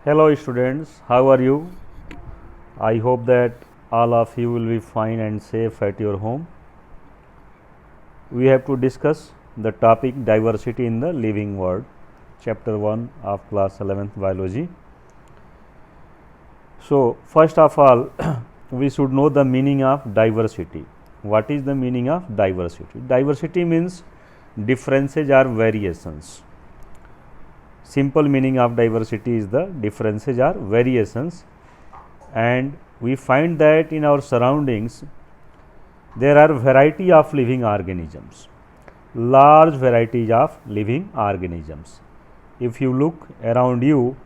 Hello students, how are you? I hope that all of you will be fine and safe at your home. We have to discuss the topic diversity in the living world, chapter 1 of class 11th biology. So, first of all, we should know the meaning of diversity. What is the meaning of diversity? Diversity means differences or variations. Simple meaning of diversity is the differences or variations, and we find that in our surroundings there are variety of living organisms, large varieties of living organisms. If you look around you,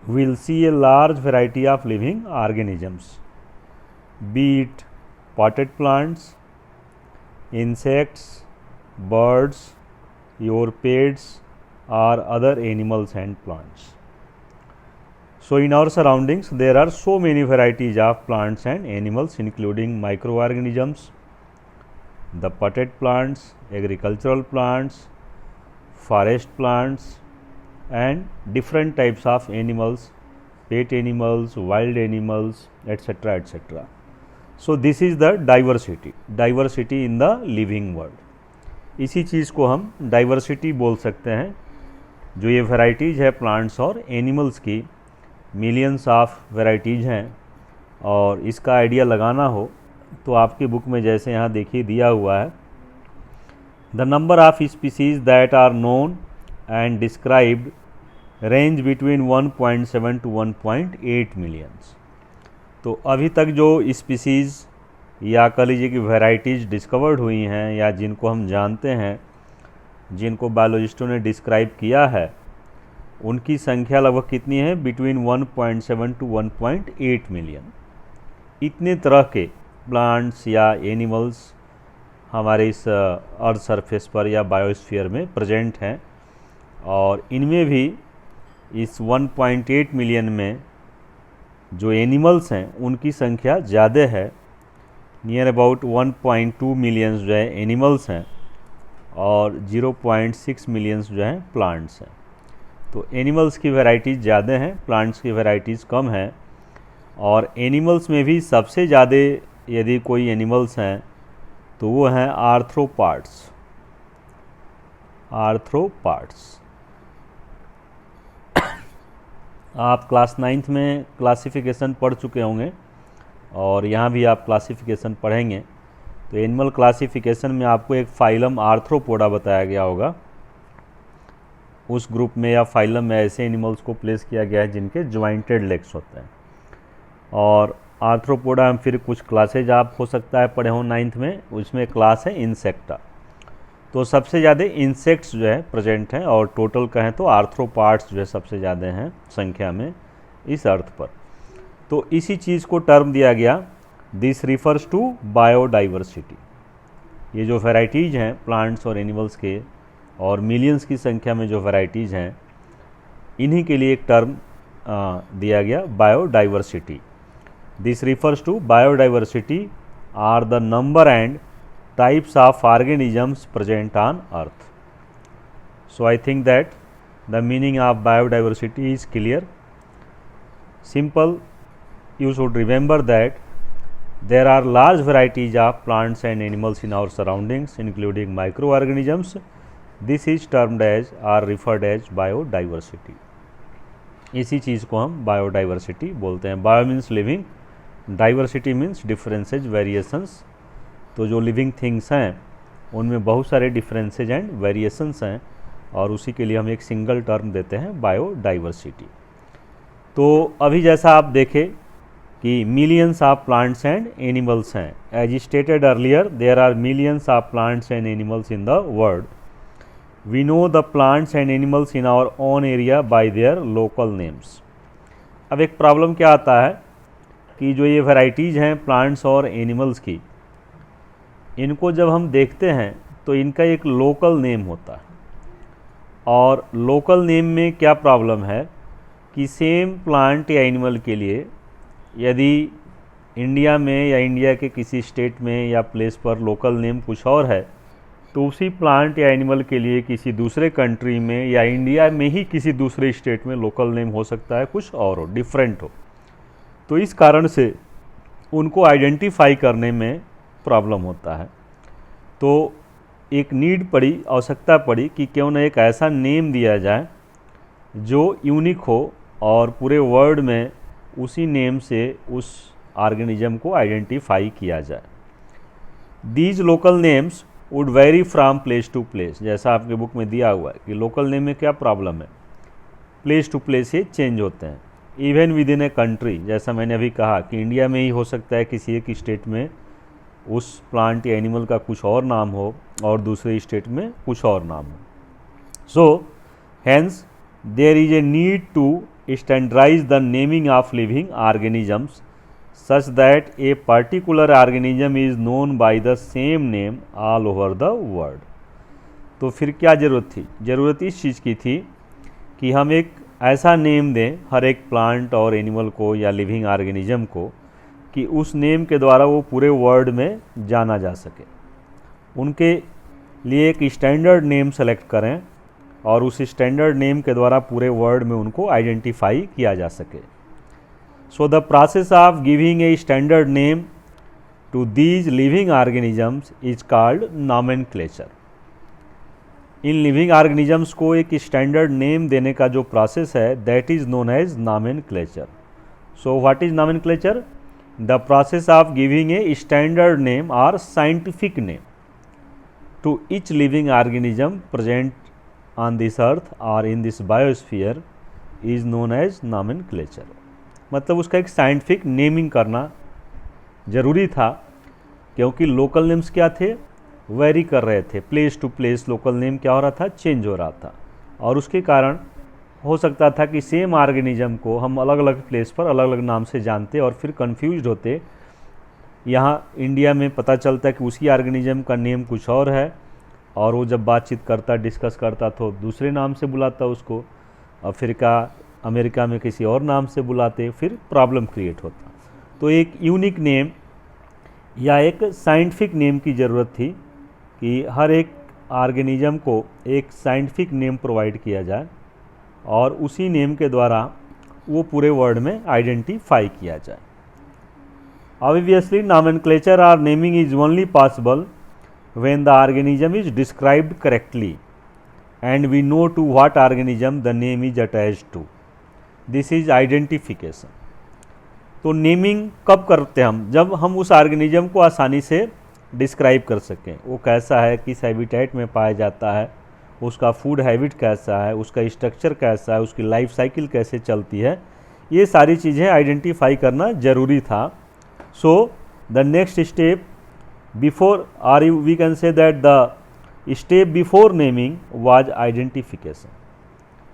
we will see a large variety of living organisms, be it potted plants, insects, birds, your pets, or other animals and plants. So, in our surroundings there are so many varieties of plants and animals, including microorganisms, the potted plants, agricultural plants, forest plants, and different types of animals, pet animals, wild animals, etc. etc. So, this is the diversity in the living world. इसी चीज़ को हम diversity बोल सकते हैं। जो ये varieties है plants और एनिमल्स की, मिलियंस ऑफ वैराइटीज़ हैं, और इसका आइडिया लगाना हो तो आपकी बुक में जैसे यहाँ देखिए दिया हुआ है, the number of species that are known and described range between 1.7 to 1.8 millions. तो अभी तक जो स्पीसीज़ या कह लीजिए कि वैराइटीज़ डिस्कवर्ड हुई हैं या जिनको हम जानते हैं, जिनको बायोलॉजिस्टों ने डिस्क्राइब किया है, उनकी संख्या लगभग कितनी है? Between 1.7 to 1.8 million. इतने तरह के प्लांट्स या एनिमल्स हमारे इस अर्थ सरफेस पर या बायोस्फीयर में प्रेजेंट हैं, और इनमें भी इस 1.8 मिलियन में जो एनिमल्स हैं उनकी संख्या ज़्यादा है। नियर अबाउट 1.2 मिलियंस जो है एनिमल्स हैं और 0.6 मिलियंस जो हैं प्लांट्स हैं। तो एनिमल्स की वैराइटीज़ ज़्यादा हैं, प्लांट्स की वैराइटीज़ कम हैं। और एनिमल्स में भी सबसे ज़्यादा यदि कोई एनिमल्स हैं तो वो हैं आर्थ्रोपॉड्स। आप क्लास 9th में क्लासिफिकेशन पढ़ चुके होंगे और यहाँ भी आप क्लासिफिकेशन पढ़ेंगे। तो एनिमल क्लासिफिकेशन में आपको एक फाइलम आर्थ्रोपोडा बताया गया होगा। उस ग्रुप में या फाइलम में ऐसे एनिमल्स को प्लेस किया गया है जिनके ज्वाइंटेड लेग्स होते हैं। और आर्थ्रोपोडा में फिर कुछ क्लासेज आप हो सकता है पढ़े हों 9th में, उसमें क्लास है इंसेक्टा। तो सबसे ज़्यादा इंसेक्ट्स जो है प्रेजेंट हैं, और टोटल कहें तो आर्थ्रोपॉड्स जो है सबसे ज़्यादा हैं संख्या में इस अर्थ पर। तो इसी चीज़ को टर्म दिया गया, दिस रिफर्स टू बायोडाइवर्सिटी। ये जो वैराइटीज़ हैं प्लांट्स और एनिमल्स के, और मिलियंस की संख्या में जो वैराइटीज़ हैं, इन्हीं के लिए एक टर्म दिया गया biodiversity. This refers to biodiversity or the number and types of organisms present on earth. So I think that the meaning of biodiversity is clear. Simple, you should remember that there are large varieties of plants and animals in our surroundings, including microorganisms. This is termed as or referred as biodiversity. इसी चीज़ को हम biodiversity बोलते हैं। Bio means living, diversity means differences, variations। तो जो living things हैं उनमें बहुत सारे डिफरेंसेज एंड वेरिएशंस हैं, और उसी के लिए हम एक सिंगल टर्म देते हैं बायोडाइवर्सिटी। तो अभी जैसा आप देखें कि millions of plants and animals हैं। As stated earlier, there are millions of plants and animals in the world. We know the plants and animals in our own area by their local names. अब एक problem क्या आता है कि जो ये varieties हैं प्लांट्स और एनिमल्स की, इनको जब हम देखते हैं तो इनका एक लोकल नेम होता है। और लोकल नेम में क्या प्रॉब्लम है कि सेम प्लांट या एनिमल के लिए यदि इंडिया में या इंडिया के किसी स्टेट में या प्लेस पर लोकल नेम कुछ और है, तो उसी प्लांट या एनिमल के लिए किसी दूसरे कंट्री में या इंडिया में ही किसी दूसरे स्टेट में लोकल नेम हो सकता है कुछ और हो, डिफरेंट हो। तो इस कारण से उनको आइडेंटिफाई करने में प्रॉब्लम होता है। तो एक नीड पड़ी, आवश्यकता पड़ी कि क्यों न एक ऐसा नेम दिया जाए जो यूनिक हो और पूरे वर्ल्ड में उसी नेम से उस ऑर्गेनिज्म को आइडेंटिफाई किया जाए। These local names would vary from place to place, जैसा आपके बुक में दिया हुआ है कि लोकल नेम में क्या प्रॉब्लम है, प्लेस टू प्लेस ये चेंज होते हैं। Even with in a country, जैसा मैंने अभी कहा कि इंडिया में ही हो सकता है किसी एक स्टेट में उस प्लांट या एनिमल का कुछ और नाम हो और दूसरे स्टेट में कुछ और नाम हो। So hence there is a need to standardise the naming of living organisms such that a particular organism is known by the same name all over the world। तो फिर क्या ज़रूरत थी? ज़रूरत इस चीज़ की थी कि हम एक ऐसा नेम दें हर एक प्लांट और एनिमल को या लिविंग ऑर्गेनिज्म को कि उस नेम के द्वारा वो पूरे वर्ल्ड में जाना जा सके। उनके लिए एक स्टैंडर्ड नेम सेलेक्ट करें और उस स्टैंडर्ड नेम के द्वारा पूरे वर्ल्ड में उनको आइडेंटिफाई किया जा सके। So the process of giving a standard name to these living organisms is called nomenclature। इन लिविंग ऑर्गेनिजम्स को एक स्टैंडर्ड नेम देने का जो प्रोसेस है that is known as nomenclature। So what is nomenclature? The process of giving a standard name और scientific name to each living organism present on this earth or in this biosphere is known as nomenclature। मतलब उसका एक scientific naming करना ज़रूरी था, क्योंकि local names क्या थे, वेरी कर रहे थे, place to place local name क्या हो रहा था, चेंज हो रहा था। और उसके कारण हो सकता था कि सेम ऑर्गेनिज्म को हम अलग अलग प्लेस पर अलग अलग नाम से जानते और फिर कंफ्यूज होते। यहाँ इंडिया में पता चलता है कि उसी ऑर्गेनिज्म का नेम कुछ और है और वो जब बातचीत करता, डिस्कस करता तो दूसरे नाम से बुलाता उसको, अफ्रीका अमेरिका में किसी और नाम से बुलाते, फिर प्रॉब्लम क्रिएट होता। तो एक यूनिक नेम या एक साइंटिफिक नेम की ज़रूरत थी कि हर एक ऑर्गेनिज्म को एक साइंटिफिक नेम प्रोवाइड किया जाए और उसी नेम के द्वारा वो पूरे वर्ल्ड में आइडेंटिफाई किया जाए। Obviously nomenclature or naming is only possible when the organism is described correctly and we know to what organism the name is attached to। This is identification. तो नेमिंग कब करते हैं हम? जब हम उस ऑर्गेनिज्म को आसानी से डिस्क्राइब कर सकें, वो कैसा है, किस हैबिटेट में पाया जाता है, उसका फूड हैबिट कैसा है, उसका स्ट्रक्चर कैसा है, उसकी लाइफ साइकिल कैसे चलती है, ये सारी चीज़ें आइडेंटिफाई करना ज़रूरी था। So the next step before or we can say that the step before naming was identification.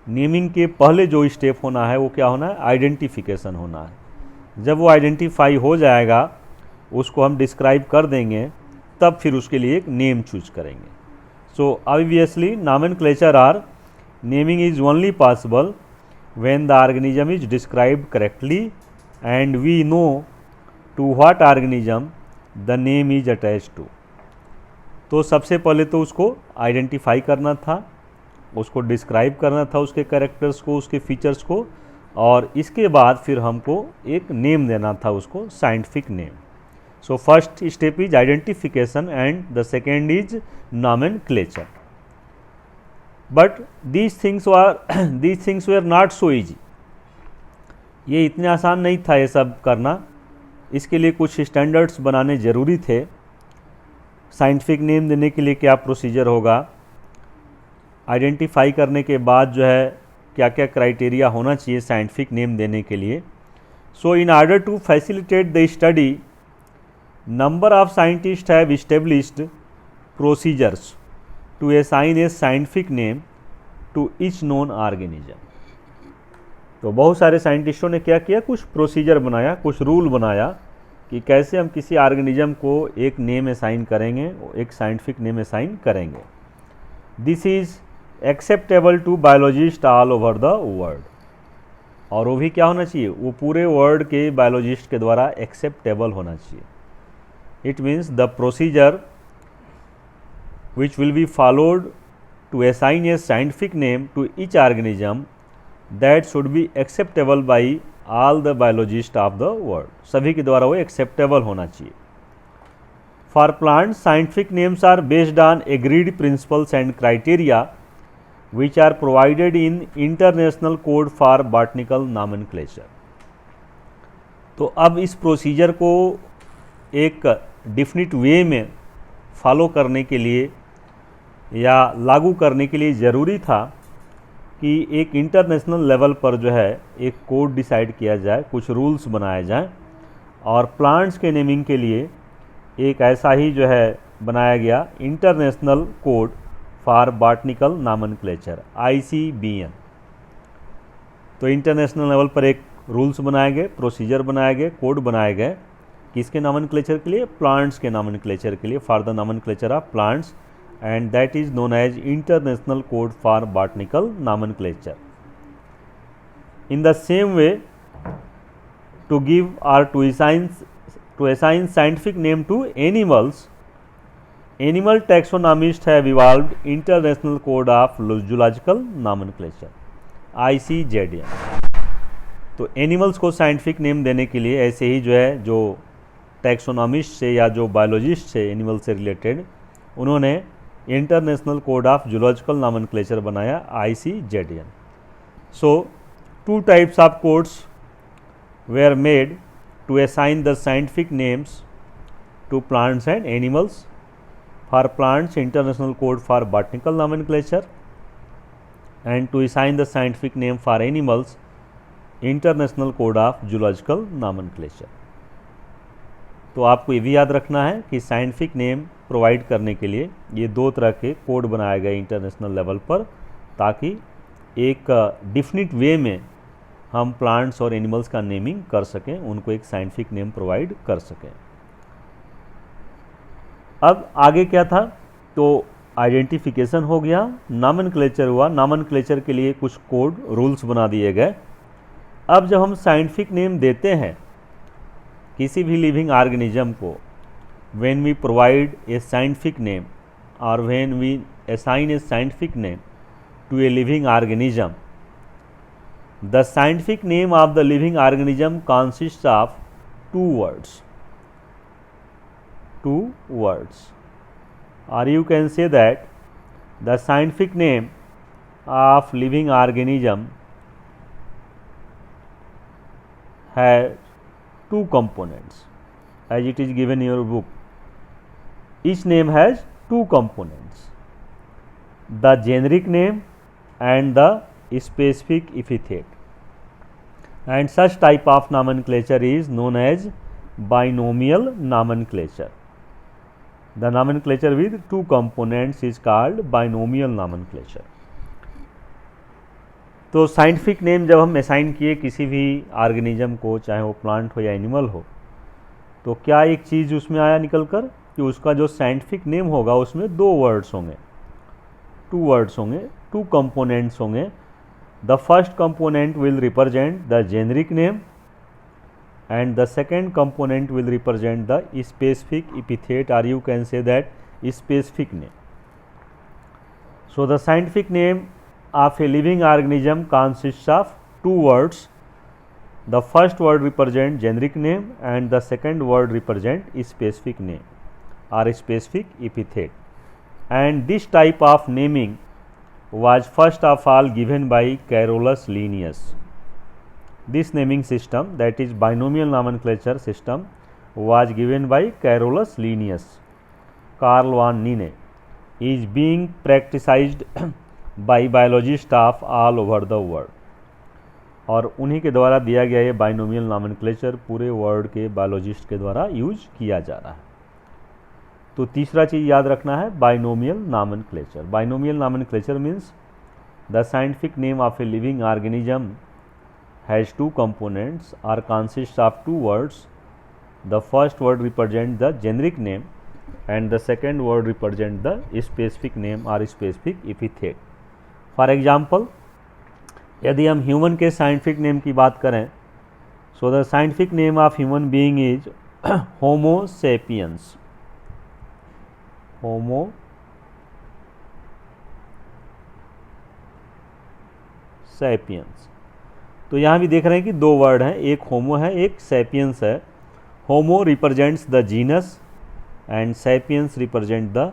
Naming के पहले जो स्टेप होना है वो क्या होना है, आइडेंटिफिकेशन होना है। जब वो आइडेंटिफाई हो जाएगा, उसको हम डिस्क्राइब कर देंगे, तब फिर उसके लिए एक नेम चूज करेंगे। So obviously nomenclature or naming is only possible when the organism is described correctly and we know to what organism the name is attached to. तो सबसे पहले तो उसको आइडेंटिफाई करना था, उसको डिस्क्राइब करना था, उसके कैरेक्टर्स को, उसके फीचर्स को, और इसके बाद फिर हमको एक नेम देना था उसको, scientific name. So first step is identification and the second is nomenclature। But these things were not so easy. ये इतने आसान नहीं था ये सब करना, इसके लिए कुछ स्टैंडर्ड्स बनाने ज़रूरी थे। साइंटिफिक नेम देने के लिए क्या प्रोसीजर होगा, आइडेंटिफाई करने के बाद जो है क्या क्या क्राइटेरिया होना चाहिए साइंटिफिक नेम देने के लिए। So in order to facilitate the study, number of scientist have established procedures to assign a scientific name to each known organism. तो बहुत सारे साइंटिस्टों ने क्या किया, कुछ प्रोसीजर बनाया, कुछ रूल बनाया कि कैसे हम किसी ऑर्गेनिज्म को एक नेम असाइन करेंगे, एक साइंटिफिक नेम असाइन करेंगे। This is acceptable to biologist all over the world. और वो भी क्या होना चाहिए, वो पूरे वर्ल्ड के बायोलॉजिस्ट के द्वारा एक्सेप्टेबल होना चाहिए। It means the procedure which will be followed to assign a scientific name to each organism that should be acceptable by all the biologists of the world. सभी के द्वारा वो acceptable होना चाहिए. For plants, scientific names are based on agreed principles and criteria which are provided in International Code for Botanical Nomenclature. तो अब इस procedure को एक डिफिनिट वे में फॉलो करने के लिए या लागू करने के लिए ज़रूरी था कि एक इंटरनेशनल लेवल पर जो है एक कोड डिसाइड किया जाए, कुछ रूल्स बनाए जाएं और प्लांट्स के नेमिंग के लिए एक ऐसा ही जो है बनाया गया international code for botanical nomenclature ICBN. तो इंटरनेशनल लेवल पर एक रूल्स बनाए गए, प्रोसीजर बनाए गए, कोड बनाए गए किसके नॉमेनक्लेचर के लिए? प्लांट्स के नॉमेनक्लेचर के लिए, for the nomenclature of plants, and that is known as international code for botanical nomenclature. In the same way, to give और to assign scientific name to animals, animal taxonomists have evolved International Code of Zoological Nomenclature ICZN. तो animals को scientific name देने के लिए ऐसे ही जो है जो टैक्सोनॉमिस्ट से या जो बायोलॉजिस्ट से एनिमल से रिलेटेड, उन्होंने international code of zoological nomenclature बनाया ICZN. So 2 types of codes were made to assign the scientific names to plants and animals. For plants, International Code for Botanical Nomenclature, and to assign the scientific name for animals, International Code of Zoological Nomenclature. तो आपको ये भी याद रखना है कि scientific name provide करने के लिए ये 2 तरह के कोड बनाए गए इंटरनेशनल लेवल पर, ताकि एक डिफिनिट वे में हम प्लांट्स और एनिमल्स का नेमिंग कर सकें, उनको एक साइंटिफिक नेम प्रोवाइड कर सकें. अब आगे क्या था? तो आइडेंटिफिकेशन हो गया, नॉमेनक्लेचर हुआ, नॉमेनक्लेचर के लिए कुछ कोड रूल्स बना दिए गए. अब जब हम साइंटिफिक नेम देते हैं किसी भी लिविंग ऑर्गेनिज्म को, when we provide a scientific name और when we assign a scientific name to a living organism, the scientific name of the living organism consists of 2 words. 2 words, or you can say that the scientific name of living organism has 2 components, as it is given in your book. Each name has 2 components, the generic name and the specific epithet, and such type of nomenclature is known as binomial nomenclature. The nomenclature with 2 components is called binomial nomenclature. तो scientific name जब हम assign किए किसी भी organism को, चाहे वो plant हो या एनिमल हो, तो क्या एक चीज़ उसमें आया निकल कर कि उसका जो साइंटिफिक नेम होगा उसमें 2 वर्ड्स होंगे, 2 वर्ड्स होंगे, 2 कंपोनेंट्स होंगे. The first component will represent the generic name and the second component will represent the specific epithet, or you can say that specific name. So the scientific name of a living organism consists of 2 words. The first word represent generic name and the second word represent specific name or specific epithet. And this type of naming was first of all given by Carolus Linnaeus. This naming system, that is binomial nomenclature system, was given by Carolus Linnaeus. Carl von Linné is being practiced by biologists of all over the world. और उन्हीं के द्वारा दिया गया ये binomial nomenclature पूरे world के biologist के द्वारा यूज किया जा रहा है. तो तीसरा चीज़ याद रखना है, binomial nomenclature. Binomial nomenclature means the scientific name of A living organism has 2 components or consists of 2 words. The first word represents the generic name and the second word represents the specific name or specific epithet. For example, यदि हम human के scientific name की बात करें, so the scientific name of human being is Homo sapiens. Homo sapiens. तो यहाँ भी देख रहे हैं कि दो वर्ड हैं, एक होमो है एक सैपियंस है। Homo represents the genus and sapiens represent the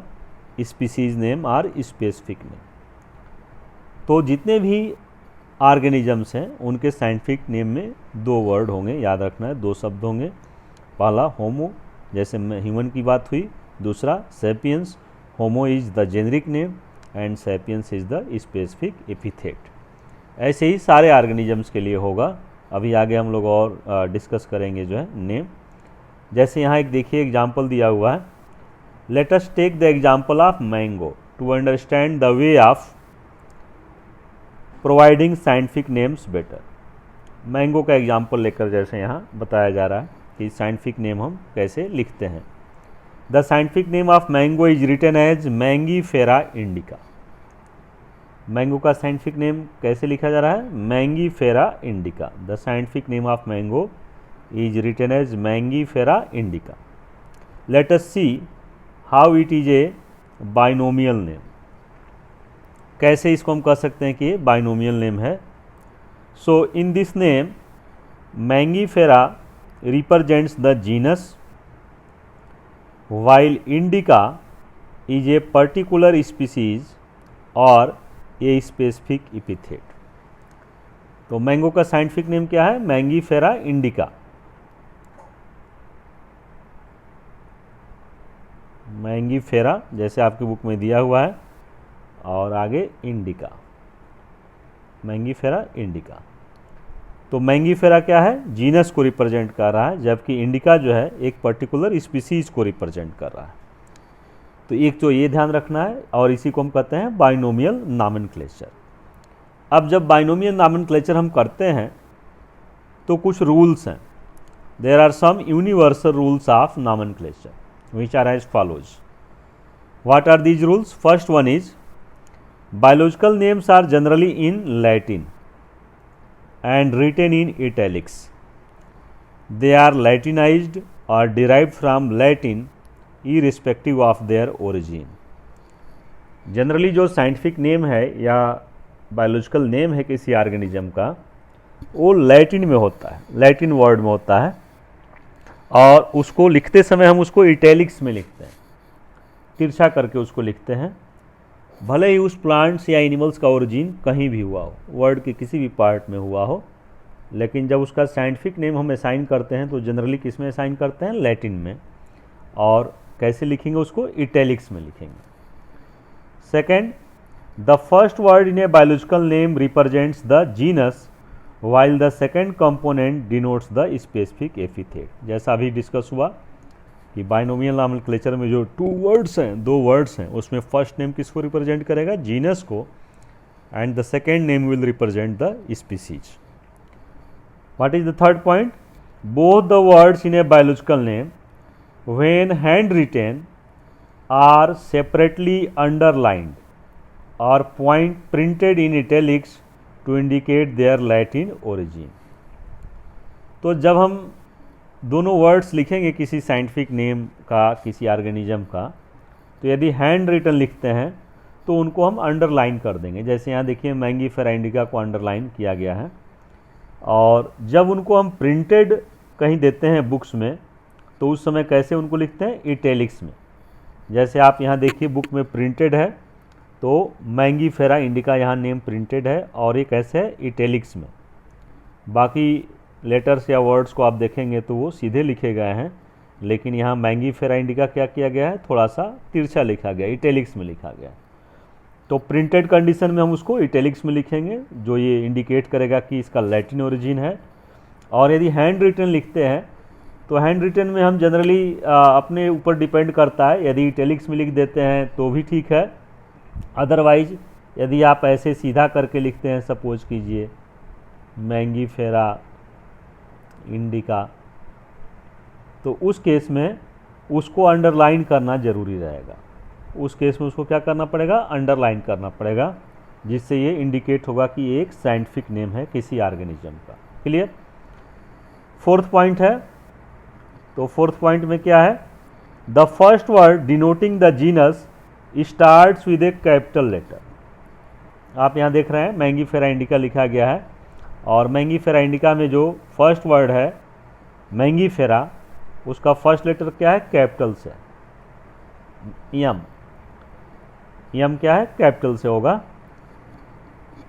species name और स्पेसिफिक नेम। तो जितने भी ऑर्गेनिजम्स हैं उनके साइंटिफिक नेम में दो वर्ड होंगे, याद रखना है, दो शब्द होंगे। पहला होमो, जैसे ह्यूमन की बात हुई, दूसरा sapiens. Homo is the generic name and sapiens is the specific epithet. ऐसे ही सारे ऑर्गेनिजम्स के लिए होगा। अभी आगे हम लोग और डिस्कस करेंगे जो है नेम। जैसे यहाँ एक देखिए एग्जाम्पल दिया हुआ है, let us take the example of mango to understand the way of providing scientific names better. Mango का एग्जाम्पल लेकर जैसे यहाँ बताया जा रहा है कि साइंटिफिक नेम हम कैसे लिखते हैं। The scientific name of mango is written as Mangifera indica. Mango का साइंटिफिक नेम कैसे लिखा जा रहा है? Mangifera indica. The scientific name of mango is written as Mangifera indica. Let us see how it is a binomial name. कैसे इसको हम कह सकते हैं कि बाइनोमियल नेम है। So in this name Mangifera represents the genus while indica is a particular species और a specific epithet। तो मैंगो का साइंटिफिक नेम क्या है? Mangifera indica. मैंगीफेरा जैसे आपकी बुक में दिया हुआ है और आगे इंडिका, मैंगीफेरा इंडिका। तो मैंगीफेरा क्या है? जीनस को रिप्रेजेंट कर रहा है, जबकि इंडिका जो है एक पर्टिकुलर स्पीसीज को रिप्रेजेंट कर रहा है। तो एक तो ये ध्यान रखना है, और इसी को हम कहते हैं बाइनोमियल नॉमेनक्लेचर। अब जब बाइनोमियल नॉमेनक्लेचर हम करते हैं तो कुछ रूल्स हैं। There are some universal rules of nomenclature which are as follows. What are these rules? First one is biological names are generally in Latin and written in italics. They are Latinized or derived from Latin irrespective of their origin. Generally जो scientific name है या biological name है किसी organism का, वो Latin में होता है, लैटिन वर्ड में होता है, और उसको लिखते समय हम उसको इटैलिक्स में लिखते हैं, तिरछा करके उसको लिखते हैं। भले ही उस प्लांट्स या एनिमल्स का ओरिजिन कहीं भी हुआ हो, वर्ल्ड के किसी भी पार्ट में हुआ हो, लेकिन जब उसका साइंटिफिक नेम हम असाइन करते हैं तो जनरली किस में असाइन करते हैं? लैटिन में। और कैसे लिखेंगे उसको? इटैलिक्स में लिखेंगे। Second, the first word in a biological name represents the genus while the second component denotes the specific epithet. जैसा अभी डिस्कस हुआ कि बाइनोमियल नॉमेनक्लेचर में जो टू वर्ड्स हैं, दो वर्ड्स हैं, उसमें फर्स्ट नेम किसको रिप्रेजेंट करेगा? जीनस को, and the second name will represent the species. What is the third point? Both the words in a biological name when hand written are separately underlined और point printed in italics to indicate their Latin origin. तो जब हम दोनों words लिखेंगे किसी scientific name का, किसी organism का, तो यदि हैंड रिटन लिखते हैं तो उनको हम अंडरलाइन कर देंगे। जैसे यहाँ देखिए मैंगीफेरा इंडिका को अंडरलाइन किया गया है। और जब उनको हम प्रिंटेड कहीं देते हैं बुक्स में, तो उस समय कैसे उनको लिखते हैं? इटैलिक्स में। जैसे आप यहाँ देखिए बुक में प्रिंटेड है, तो मैंगीफेरा इंडिका यहाँ नेम प्रिंटेड है, और ये कैसे है? इटैलिक्स में। बाकी लेटर्स या वर्ड्स को आप देखेंगे तो वो सीधे लिखे गए हैं, लेकिन यहाँ मैंगीफेरा इंडिका क्या किया गया है? थोड़ा सा तिरछा लिखा गया, इटैलिक्स में लिखा गया। तो प्रिंटेड कंडीशन में हम उसको इटैलिक्स में लिखेंगे, जो ये इंडिकेट करेगा कि इसका लैटिन ओरिजिन है। और यदि हैंड रिटन लिखते हैं तो हैंड रिटन में हम जनरली अपने ऊपर डिपेंड करता है, यदि इटैलिक्स में लिख देते हैं तो भी ठीक है। अदरवाइज यदि आप ऐसे सीधा करके लिखते हैं, सपोज कीजिए मैंगीफेरा इंडिका, तो उस केस में उसको अंडरलाइन करना जरूरी रहेगा। उस केस में उसको क्या करना पड़ेगा? अंडरलाइन करना पड़ेगा, जिससे ये इंडिकेट होगा कि ये एक साइंटिफिक नेम है किसी ऑर्गेनिज्म का। क्लियर? फोर्थ पॉइंट है, तो फोर्थ पॉइंट में क्या है? The first word denoting the genus starts with a capital letter. आप यहाँ देख रहे हैं मैंगीफेरा इंडिका लिखा गया है, और मैंगीफेरा इंडिका में जो फर्स्ट वर्ड है मैंगीफेरा, उसका फर्स्ट लेटर क्या है, कैपिटल से, यम, यम क्या है, कैपिटल से होगा।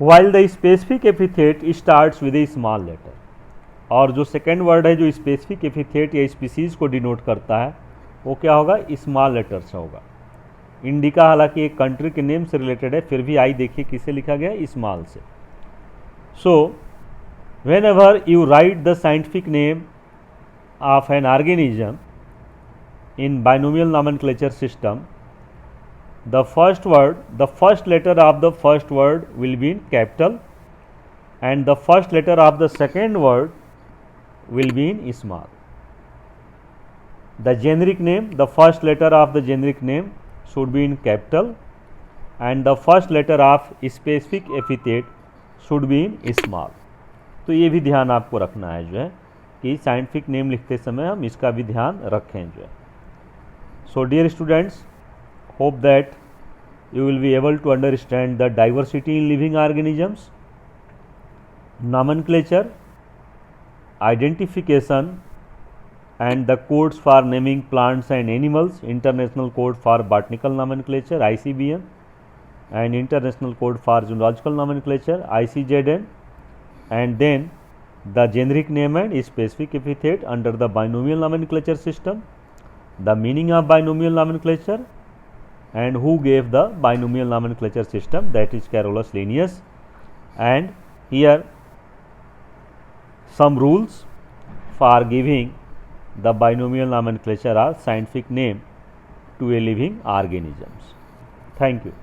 While the specific epithet starts with a small letter, और जो सेकेंड वर्ड है जो स्पेसिफिक एपिथेट या स्पीसीज को डिनोट करता है वो क्या होगा, स्मॉल लेटर से होगा। इंडिका हालांकि एक कंट्री के नेम से रिलेटेड है, फिर भी आई देखिए किससे लिखा गया है, स्मॉल से। So when ever you right the scientific name of an organism in binomial nomenclature system, the first letter of the first word will be in capital and the first letter of the second word will be in small. The generic name, the first letter of the generic name should be in capital and the first letter of specific epithet should be in small. तो ये भी ध्यान आपको रखना है जो है कि साइंटिफिक नेम लिखते समय हम इसका भी ध्यान रखें जो है। So dear students, hope that you will be able to understand the diversity in living organisms, nomenclature, identification and the codes for naming plants and animals, International Code for Botanical Nomenclature ICBN and International Code for Zoological Nomenclature ICZN, and then the generic name and specific epithet under the binomial nomenclature system, the meaning of binomial nomenclature and who gave the binomial nomenclature system, that is Carolus Linnaeus, and here some rules for giving the binomial nomenclature or scientific name to a living organisms. Thank you.